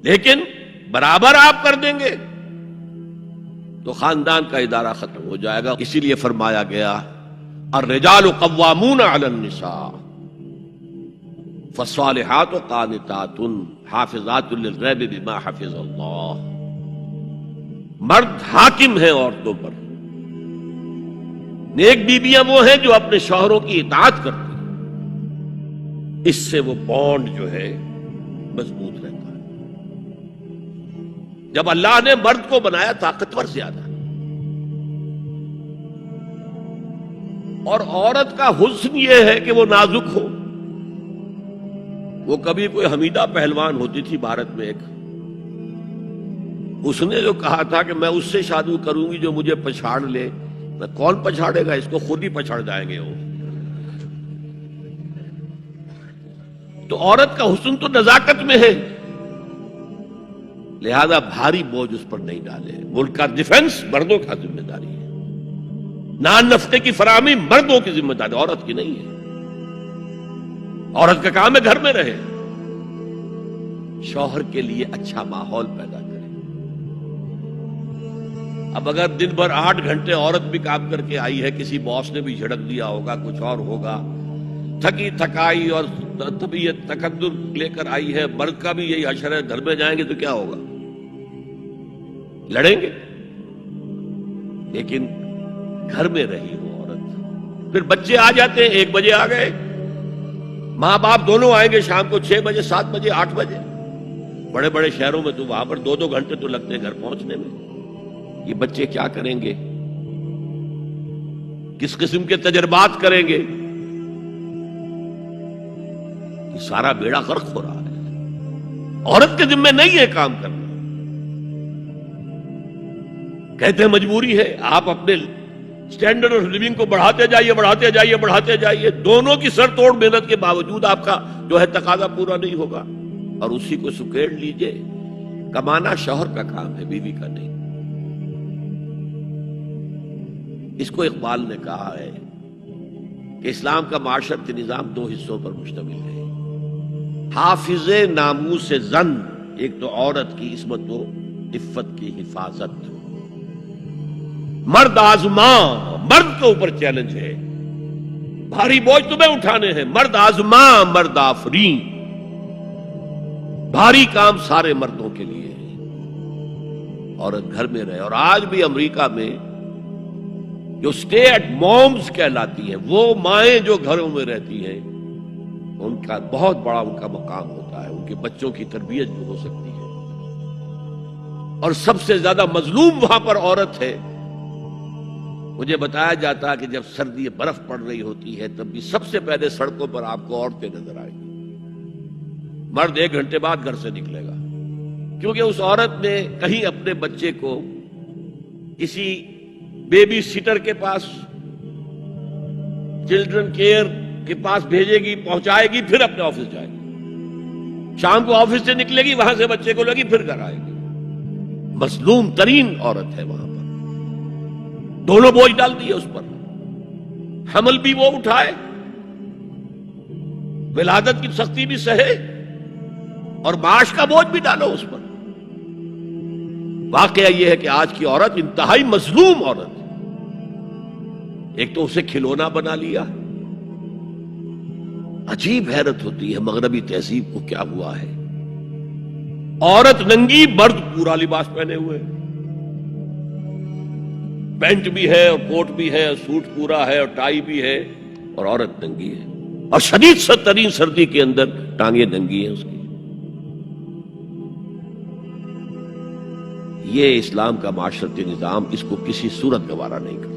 لیکن برابر آپ کر دیں گے تو خاندان کا ادارہ ختم ہو جائے گا. اسی لیے فرمایا گیا الرجال قوامون علی النساء فالصالحات قانتات حافظات للغیب بما حفظ اللہ. مرد حاکم ہیں عورتوں پر. نیک بیویاں وہ ہیں جو اپنے شوہروں کی اطاعت کرتی ہیں. اس سے وہ بانڈ جو ہے مضبوط رہتا ہے. جب اللہ نے مرد کو بنایا طاقتور زیادہ اور عورت کا حسن یہ ہے کہ وہ نازک ہو. وہ کبھی کوئی حمیدہ پہلوان ہوتی تھی بھارت میں ایک، اس نے جو کہا تھا کہ میں اس سے شادی کروں گی جو مجھے پچھاڑ لے. میں کون پچھاڑے گا اس کو، خود ہی پچھاڑ جائیں گے وہ. تو عورت کا حسن تو نزاکت میں ہے، لہذا بھاری بوجھ اس پر نہیں ڈالے. ملک کا ڈیفنس مردوں کا ذمہ داری ہے. نان نفقے کی فراہمی مردوں کی ذمہ داری، عورت کی نہیں ہے. عورت کا کام ہے گھر میں رہے، شوہر کے لیے اچھا ماحول پیدا کرے. اب اگر دن بھر 8 گھنٹے عورت بھی کام کر کے آئی ہے، کسی باس نے بھی جھڑک دیا ہوگا، کچھ اور ہوگا، تھکی تھکائی اور طبیعت تقدر لے کر آئی ہے، مرد کا بھی یہی حشر ہے، گھر میں جائیں گے تو کیا ہوگا؟ لڑیں گے. لیکن گھر میں رہی ہو عورت. پھر بچے آ جاتے ہیں، 1 بجے آ گئے، ماں باپ دونوں آئیں گے شام کو 6 بجے 7 بجے 8 بجے. بڑے بڑے شہروں میں تو وہاں پر 2-2 گھنٹے تو لگتے ہیں گھر پہنچنے میں. یہ بچے کیا کریں گے؟ کس قسم کے تجربات کریں گے؟ یہ سارا بیڑا غرق ہو رہا ہے. عورت کے ذمہ نہیں ہے کام کرنا. کہتے ہیں مجبوری ہے. آپ اپنے سٹینڈرڈ آف لیونگ کو بڑھاتے جائیے بڑھاتے جائیے بڑھاتے جائیے، دونوں کی سر توڑ محنت کے باوجود آپ کا جو ہے تقاضا پورا نہیں ہوگا، اور اسی کو سکیڑ لیجئے. کمانا شوہر کا کام ہے، بیوی کا نہیں. اس کو اقبال نے کہا ہے کہ اسلام کا معاشرتی نظام 2 حصوں پر مشتمل ہے. حافظ ناموس زن، ایک تو عورت کی عصمت و عفت کی حفاظت. مرد آزما، مرد کے اوپر چیلنج ہے، بھاری بوجھ تمہیں اٹھانے ہیں. مرد آزما مرد آفرین، بھاری کام سارے مردوں کے لیے ہے. عورت گھر میں رہے. اور آج بھی امریکہ میں جو سٹے ایٹ مومز کہلاتی ہیں، وہ مائیں جو گھروں میں رہتی ہیں، ان کا بہت بڑا ان کا مقام ہوتا ہے. ان کے بچوں کی تربیت جو ہو سکتی ہے. اور سب سے زیادہ مظلوم وہاں پر عورت ہے. مجھے بتایا جاتا ہے کہ جب سردی برف پڑ رہی ہوتی ہے تب بھی سب سے پہلے سڑکوں پر آپ کو عورتیں نظر آئیں گی. مرد 1 گھنٹے بعد گھر سے نکلے گا، کیونکہ اس عورت نے کہیں اپنے بچے کو کسی بیبی سیٹر کے پاس، چلڈرن کیئر کے پاس بھیجے گی، پہنچائے گی، پھر اپنے آفس جائے گی. شام کو آفس سے نکلے گی، وہاں سے بچے کو لگی، پھر گھر آئے گی. مظلوم ترین عورت ہے وہاں پر. دونوں بوجھ ڈال دیے اس پر. حمل بھی وہ اٹھائے، ولادت کی سختی بھی سہے، اور معاش کا بوجھ بھی ڈالو اس پر. واقعہ یہ ہے کہ آج کی عورت انتہائی مظلوم عورت. ایک تو اسے کھلونا بنا لیا. عجیب حیرت ہوتی ہے مغربی تہذیب کو کیا ہوا ہے. عورت ننگی، مرد پورا لباس پہنے ہوئے، پینٹ بھی ہے اور کوٹ بھی ہے اور سوٹ پورا ہے اور ٹائی بھی ہے، اور عورت ننگی ہے. اور شدید ترین سردی کے اندر ٹانگیں ننگی ہیں اس کی. یہ اسلام کا معاشرتی نظام اس کو کسی صورت گوارا نہیں کرتا.